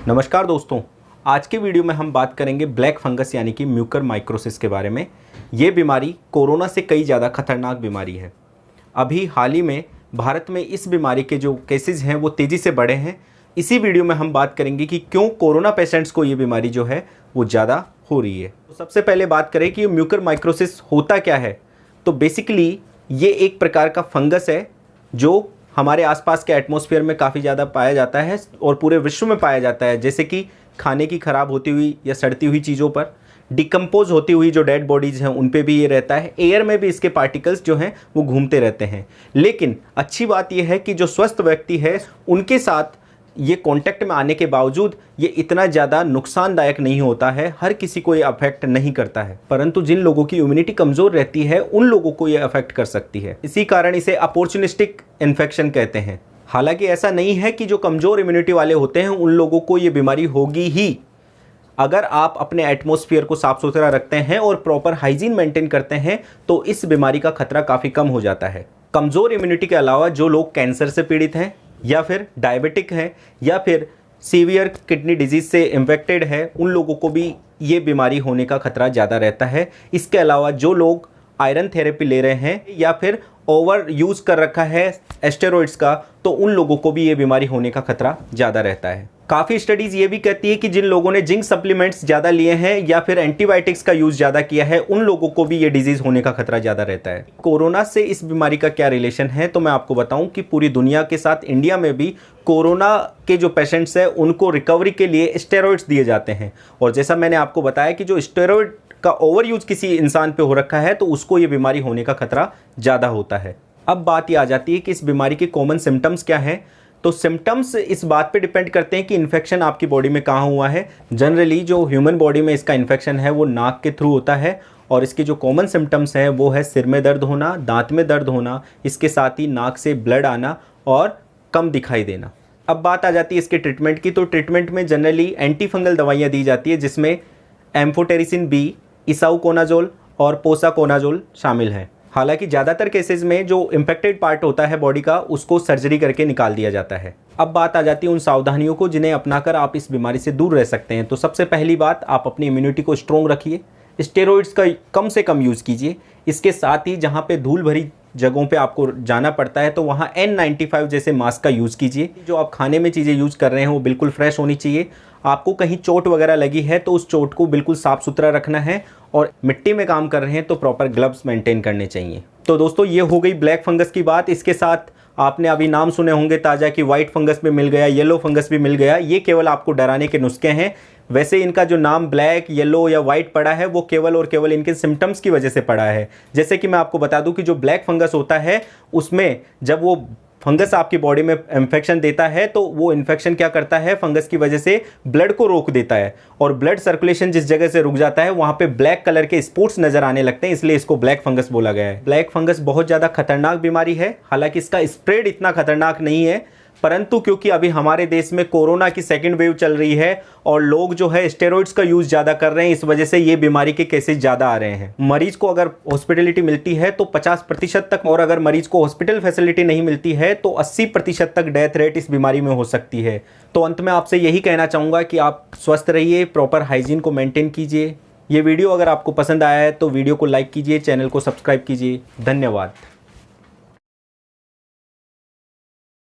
नमस्कार दोस्तों, आज के वीडियो में हम बात करेंगे ब्लैक फंगस यानी कि म्यूकरमाइकोसिस के बारे में। ये बीमारी कोरोना से कई ज़्यादा खतरनाक बीमारी है। अभी हाल ही में भारत में इस बीमारी के जो केसेस हैं वो तेज़ी से बढ़े हैं। इसी वीडियो में हम बात करेंगे कि क्यों कोरोना पेशेंट्स को ये बीमारी जो है वो ज़्यादा हो रही है। तो सबसे पहले बात करें कि म्यूकरमाइकोसिस होता क्या है। तो बेसिकली ये एक प्रकार का फंगस है जो हमारे आसपास के एटमॉस्फेयर में काफ़ी ज़्यादा पाया जाता है और पूरे विश्व में पाया जाता है। जैसे कि खाने की ख़राब होती हुई या सड़ती हुई चीज़ों पर, डिकम्पोज होती हुई जो डेड बॉडीज़ हैं उन पे भी ये रहता है। एयर में भी इसके पार्टिकल्स जो हैं वो घूमते रहते हैं। लेकिन अच्छी बात यह है कि जो स्वस्थ व्यक्ति है उनके साथ ये कांटेक्ट में आने के बावजूद ये इतना ज़्यादा नुकसानदायक नहीं होता है। हर किसी को ये अफेक्ट नहीं करता है, परंतु जिन लोगों की इम्यूनिटी कमज़ोर रहती है उन लोगों को ये अफेक्ट कर सकती है। इसी कारण इसे अपॉर्चुनिस्टिक इन्फेक्शन कहते हैं। हालांकि ऐसा नहीं है कि जो कमज़ोर इम्यूनिटी वाले होते हैं उन लोगों को ये बीमारी होगी ही। अगर आप अपने एटमॉस्फेयर को साफ़ सुथरा रखते हैं और प्रॉपर हाइजीन मेंटेन करते हैं तो इस बीमारी का खतरा काफ़ी कम हो जाता है। कमज़ोर इम्यूनिटी के अलावा जो लोग कैंसर से पीड़ित हैं या फिर डायबिटिक हैं या फिर सीवियर किडनी डिजीज़ से इन्फेक्टेड है, उन लोगों को भी ये बीमारी होने का खतरा ज़्यादा रहता है। इसके अलावा जो लोग आयरन थेरेपी ले रहे हैं या फिर ओवर यूज़ कर रखा है स्टेरॉइड्स का, तो उन लोगों को भी ये बीमारी होने का खतरा ज़्यादा रहता है। काफ़ी स्टडीज़ ये भी कहती है कि जिन लोगों ने जिंक सप्लीमेंट्स ज़्यादा लिए हैं या फिर एंटीबायोटिक्स का यूज़ ज़्यादा किया है उन लोगों को भी ये डिजीज़ होने का खतरा ज़्यादा रहता है। कोरोना से इस बीमारी का क्या रिलेशन है, तो मैं आपको बताऊं कि पूरी दुनिया के साथ इंडिया में भी कोरोना के जो पेशेंट्स हैं उनको रिकवरी के लिए स्टेरॉइड्स दिए जाते हैं। और जैसा मैंने आपको बताया कि जो स्टेरॉइड का ओवर यूज़ किसी इंसान पे हो रखा है तो उसको ये बीमारी होने का खतरा ज़्यादा होता है। अब बात ये आ जाती है कि इस बीमारी के कॉमन सिम्टम्स क्या हैं। तो सिम्टम्स इस बात पे डिपेंड करते हैं कि इन्फेक्शन आपकी बॉडी में कहाँ हुआ है। जनरली जो ह्यूमन बॉडी में इसका इन्फेक्शन है वो नाक के थ्रू होता है और इसके जो कॉमन सिम्टम्स हैं वो है सिर में दर्द होना, दांत में दर्द होना, इसके साथ ही नाक से ब्लड आना और कम दिखाई देना। अब बात आ जाती है इसके ट्रीटमेंट की। तो ट्रीटमेंट में जनरली एंटी फंगल दवाइयाँ दी जाती है जिसमें एम्फोटेरिसिन बी, इसाउकोनाजोल और पोसाकोनाजोल शामिल हैं। हालांकि ज़्यादातर केसेस में जो इम्पेक्टेड पार्ट होता है बॉडी का उसको सर्जरी करके निकाल दिया जाता है। अब बात आ जाती है उन सावधानियों को जिन्हें अपनाकर आप इस बीमारी से दूर रह सकते हैं। तो सबसे पहली बात, आप अपनी इम्यूनिटी को स्ट्रॉन्ग रखिए, स्टेरॉइड्स का कम से कम यूज़ कीजिए। इसके साथ ही जहाँ पे धूल भरी जगहों पे आपको जाना पड़ता है तो वहाँ N95 जैसे मास्क का यूज़ कीजिए। जो आप खाने में चीज़ें यूज़ कर रहे हैं वो बिल्कुल फ्रेश होनी चाहिए। आपको कहीं चोट वगैरह लगी है तो उस चोट को बिल्कुल साफ़ सुथरा रखना है और मिट्टी में काम कर रहे हैं तो प्रॉपर ग्लव्स मेंटेन करने चाहिए। तो दोस्तों ये हो गई ब्लैक फंगस की बात। इसके साथ आपने अभी नाम सुने होंगे ताज़ा कि वाइट फंगस भी मिल गया, येलो फंगस भी मिल गया। ये केवल आपको डराने के नुस्खे हैं। वैसे इनका जो नाम ब्लैक, येलो या वाइट पड़ा है वो केवल और केवल इनके सिम्टम्स की वजह से पड़ा है। जैसे कि मैं आपको बता दूं कि जो ब्लैक फंगस होता है उसमें जब वो फंगस आपकी बॉडी में इन्फेक्शन देता है तो वो इन्फेक्शन क्या करता है, फंगस की वजह से ब्लड को रोक देता है और ब्लड सर्कुलेशन जिस जगह से रुक जाता है वहाँ पे ब्लैक कलर के स्पॉट्स नजर आने लगते हैं, इसलिए इसको ब्लैक फंगस बोला गया है। ब्लैक फंगस बहुत ज़्यादा खतरनाक बीमारी है। हालांकि इसका स्प्रेड इतना खतरनाक नहीं है, परंतु क्योंकि अभी हमारे देश में कोरोना की सेकंड वेव चल रही है और लोग जो है स्टेरॉइड्स का यूज़ ज़्यादा कर रहे हैं, इस वजह से ये बीमारी के केसेस ज़्यादा आ रहे हैं। मरीज को अगर हॉस्पिटलिटी मिलती है तो 50% तक, और अगर मरीज को हॉस्पिटल फैसिलिटी नहीं मिलती है तो 80% तक डेथ रेट इस बीमारी में हो सकती है। तो अंत में आपसे यही कहना चाहूँगा कि आप स्वस्थ रहिए, प्रॉपर हाइजीन को मेंटेन कीजिए। ये वीडियो अगर आपको पसंद आया है तो वीडियो को लाइक कीजिए, चैनल को सब्सक्राइब कीजिए। धन्यवाद।